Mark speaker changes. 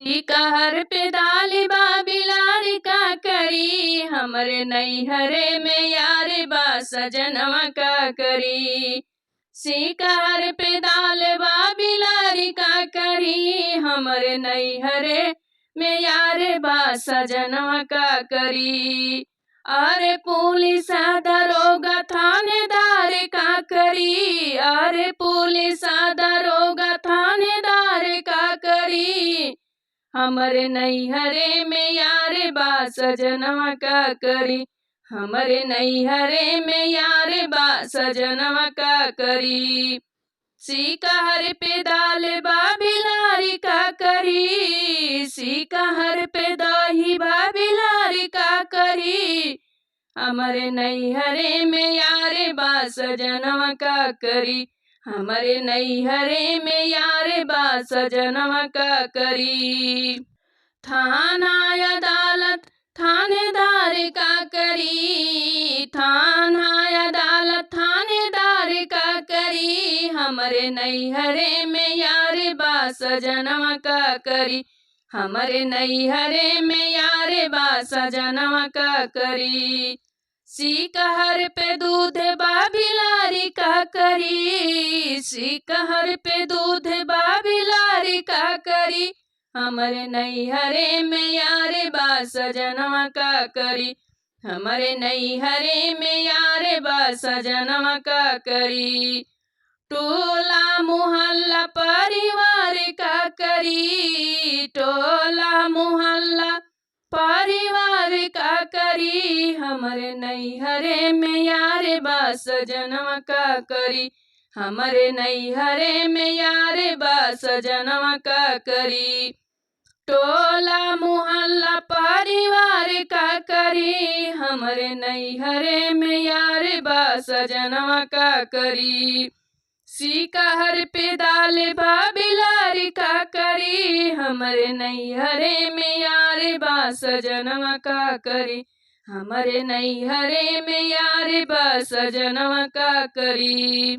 Speaker 1: कहर पे दाली बा बिलारी का करी, हमरे नैहरे में यार बा सजनवा का करी। शिकार पे दाल बा बिलारी का करी, हमरे नैहरे में यार बा सजनवा का करी। अरे पुलिस दरोगा थानेदार का करी, अरे पुलिस दरोगा थानेदार का करी। हमरे नैहरे में यार बा सजनवा का करी, हमरे नैहरे में यार बा सजनवा का करी। शिकार पे दाल बा बिलारी का करी, शिकार पे दही बा बिलारी का करी। हमरे नैहरे में यार बा सजनवा का करी, हमरे नैहरे में यार बा सजनवा का करी। थाना अदालत थानेदार का करी, थाना अदालत थानेदार का करी। हमरे नैहरे में यार बा सजनवा का करी, हमरे नैहरे में यार बा सजनवा का करी। शिकार पे दूध बा बिलारी का करी, शिकार पे दूध बा बिलारी का करी। हमरे नैहरे में यार बा सजनवा का करी, हमरे नैहरे में यार बा सजनवा का करी। टोला मोहल्ला परिवार का करी, टोला मोहल्ला परिवार का करी। हमरे नैहरे में यार बा सजनवा का करी, हमरे नैहरे में यार बा सजनवा का करी। टोला मोहल्ला परिवार का करी, हमरे नैहरे में यार बा सजनवा का करी। शिकार पे दाल बा बिलारी का करी, हमरे नैहरे में यार बा सजनवा का करी, हमरे नैहरे में यार बा सजनवा का करी।